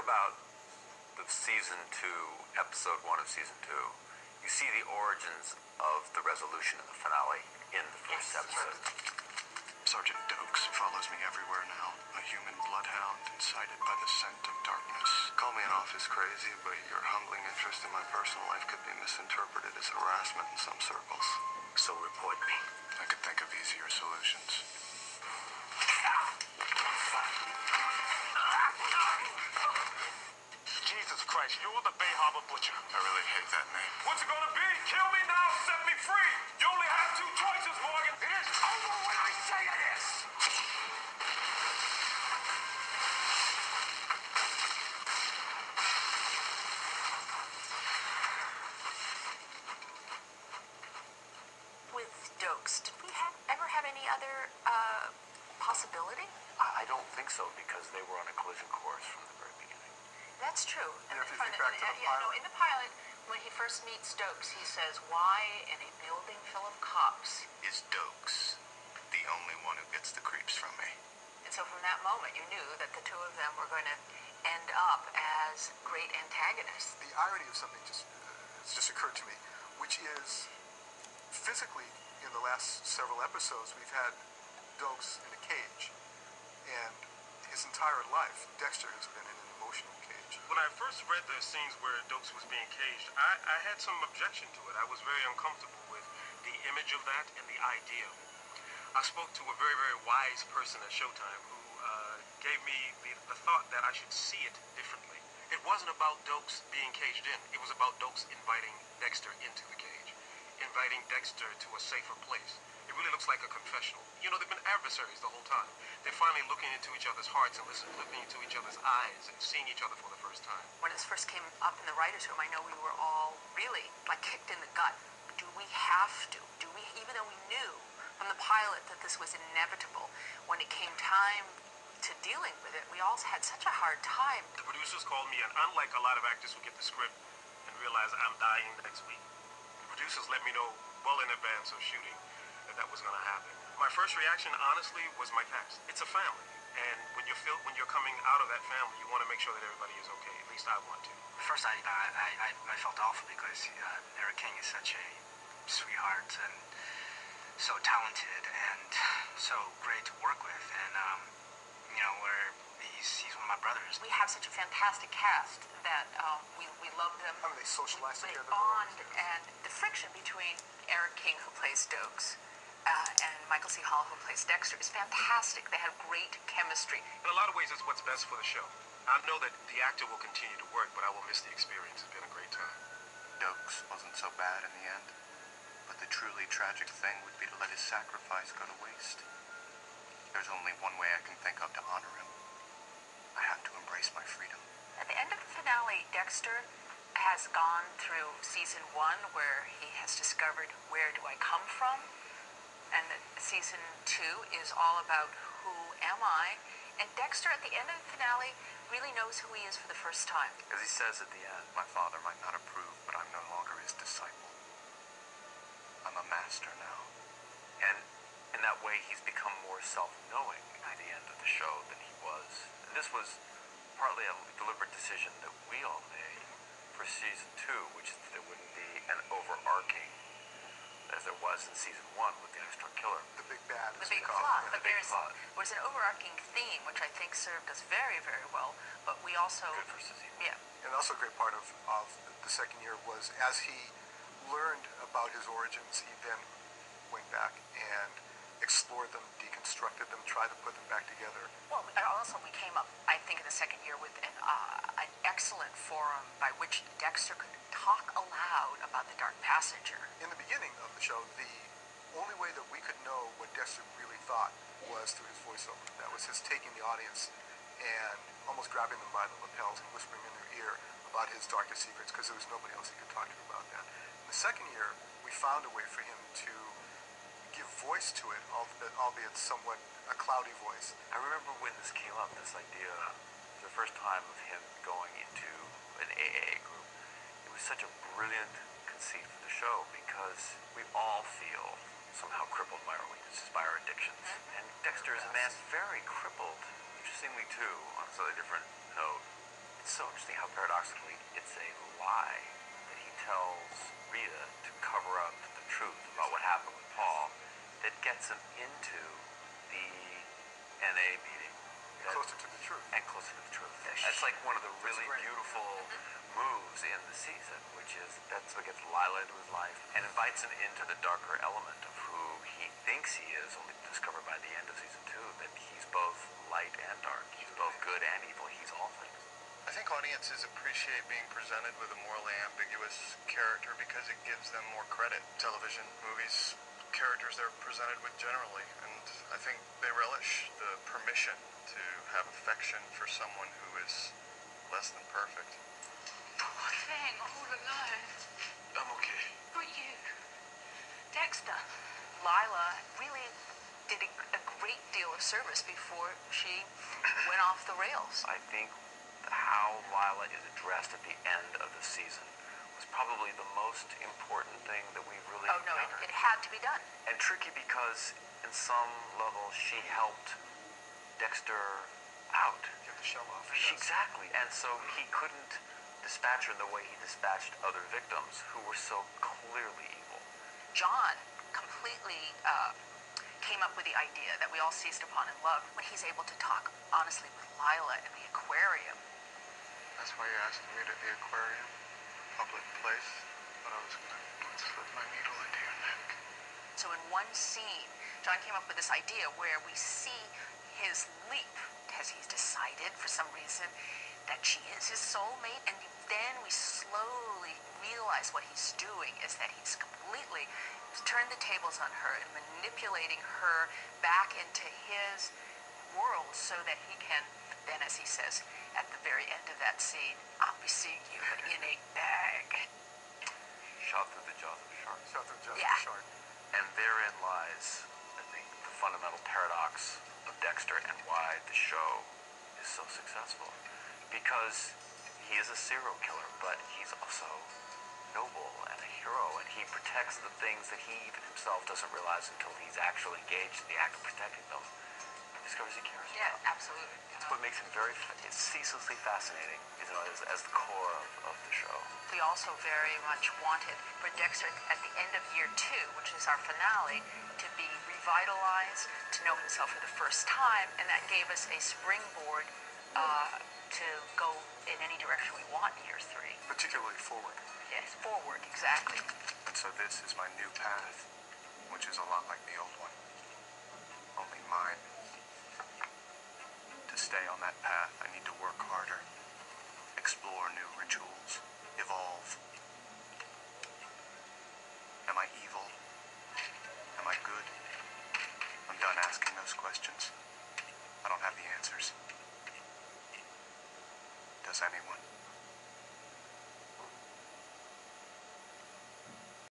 about the season 2, episode 1 of season 2, you see the origins of the resolution in the finale in the first episode. Sergeant Dokes follows me everywhere now. A human bloodhound incited by the scent of darkness. Call me an office crazy, but your humbling interest in my personal life could be misinterpreted as harassment in some circles. So report me. I could think of easier solutions. Jesus Christ, you're the Bay Harbor Butcher. I really hate that name. What's it gonna be? Kill me now, set me free. You only have 2 choices, Morgan. It is over when I say it is! With Dokes, did we ever have any other possibility? I don't think so, because they were on a collision course from the very beginning. That's true. Yeah, if you think back to the pilot. In the pilot, when he first meets Dokes, he says, "Why in a building full of cops?" Is Dokes the only one who gets the creeps from me? And so from that moment, you knew that the two of them were going to end up as great antagonists. The irony of something it's just occurred to me, which is physically in the last several episodes we've had Dokes in a cage, and his entire life Dexter has been in an emotional cage. When I first read the scenes where Dokes was being caged, I had some objection to it. I was very uncomfortable with the image of that and the idea. I spoke to a very, very wise person at Showtime who gave me the thought that I should see it differently. It wasn't about Dokes being caged in. It was about Dokes inviting Dexter into the cage, inviting Dexter to a safer place. It really looks like a confessional. You know, they've been adversaries the whole time. They're finally looking into each other's hearts and looking into each other's eyes and seeing each other for the first time. When this first came up in the writers' room, I know we were all really like kicked in the gut. Do we have to? Do we, even though we knew from the pilot that this was inevitable, when it came time to dealing with it, we all had such a hard time. The producers called me, and unlike a lot of actors who get the script and realize I'm dying next week, the producers let me know well in advance of shooting that was going to happen. My first reaction, honestly, was my cast. It's a family, and when you're coming out of that family, you want to make sure that everybody is okay. At least I want to. First, I felt awful because Erik King is such a sweetheart and so talented and so great to work with, and he's one of my brothers. We have such a fantastic cast that we love them. I mean, they socialize They together. bond, and the friction between Erik King, who plays Dokes, and Michael C.Hall, who plays Dexter, is fantastic. They have great chemistry. In a lot of ways, it's what's best for the show. I know that the actor will continue to work, but I will miss the experience. It's been a great time. Dokes wasn't so bad in the end, but the truly tragic thing would be to let his sacrifice go to waste. There's only one way I can think of to honor him. I have to embrace my freedom. At the end of the finale, Dexter has gone through season 1, where he has discovered where do I come from, and season 2 is all about who am I, and Dexter at the end of the finale really knows who he is for the first time. As he says at the end, my father might not approve, but I'm no longer his disciple. I'm a master now. And in that way, he's become more self-knowing by the end of the show than he was. And this was partly a deliberate decision that we all made for season 2, which is that there wouldn't be an overarching, as there was in season 1 with the extra killer. The big bad. The big plot. But there's an overarching theme, which I think served us very, very well. But we also... Good for season 1. Yeah. And also a great part of the second year was, as he learned about his origins, he then went back and explored them, deconstructed them, tried to put them back together. Well, and also we came up, I think, in the second year with an excellent forum by which Dexter could talk aloud about the Dark Passenger. In the beginning of the show, the only way that we could know what Dexter really thought was through his voiceover. That was his taking the audience and almost grabbing them by the lapels and whispering in their ear about his darkest secrets, because there was nobody else he could talk to about that. In the second year, we found a way for him to give voice to it, albeit somewhat a cloudy voice. I remember when this came up, this idea, the first time of him going into an AA group. It was such a brilliant conceit for the show, because we all feel somehow crippled by our weaknesses, by our addictions. And Dexter is a man very crippled, interestingly too, on a slightly different note, It's so interesting how paradoxically it's a lie that he tells Rita to cover up the truth about what happened with Paul that gets him into the NA meeting. Closer to the truth. And closer to the truth. That's like one of the really beautiful moves in the season, which is that's what gets Lila into his life and invites him into the darker element of who he thinks he is, only to discover by the end of season 2 that he's both light and dark. He's both good and evil. He's all things. I think audiences appreciate being presented with a morally ambiguous character because it gives them more credit. Television, movies, characters they're presented with generally, and I think they relish the permission to have affection for someone who is less than perfect. Poor thing, all alone. I'm okay. Not you. Dexter. Lila really did a great deal of service before she went off the rails. I think how Lila is addressed at the end of the season was probably the most important thing that we've really encountered. It had to be done. And tricky because in some level she helped Dexter out. Get the shell off. Exactly. And so he couldn't dispatch her in the way he dispatched other victims who were so clearly evil. John completely came up with the idea that we all seized upon and loved when he's able to talk honestly with Lila in the aquarium. That's why you asked me to the aquarium? Public place? Thought I was gonna slip my needle into your neck. So in one scene, John came up with this idea where we see his leap as he's decided for some reason that she is his soulmate, and then we slowly realize what he's doing is that he's completely turned the tables on her and manipulating her back into his world so that he can then, as he says at the very end of that scene, I'll be seeing you but in a bag. Shot through the jaws of a shark. Shot through just Yeah. the shark. And therein lies, I think, the fundamental paradox of Dexter and why the show is so successful. Because he is a serial killer, but he's also noble and a hero, and he protects the things that he even himself doesn't realize until he's actually engaged in the act of protecting them. He discovers he cares Yeah, about. absolutely. It's what makes him it's ceaselessly fascinating, as the core of the show. We also very much wanted for Dexter at the end of year 2, which is our finale, to be revitalized, to know himself for the first time, and that gave us a springboard to go in any direction we want in year 3. Particularly forward. Yes, forward, exactly. And so this is my new path, which is a lot like the old one. Only mine. To stay on that path, I need to work harder. Explore new rituals. Evolve. Am I evil? Am I good? I'm done asking those questions. I don't have the answers. Does anyone?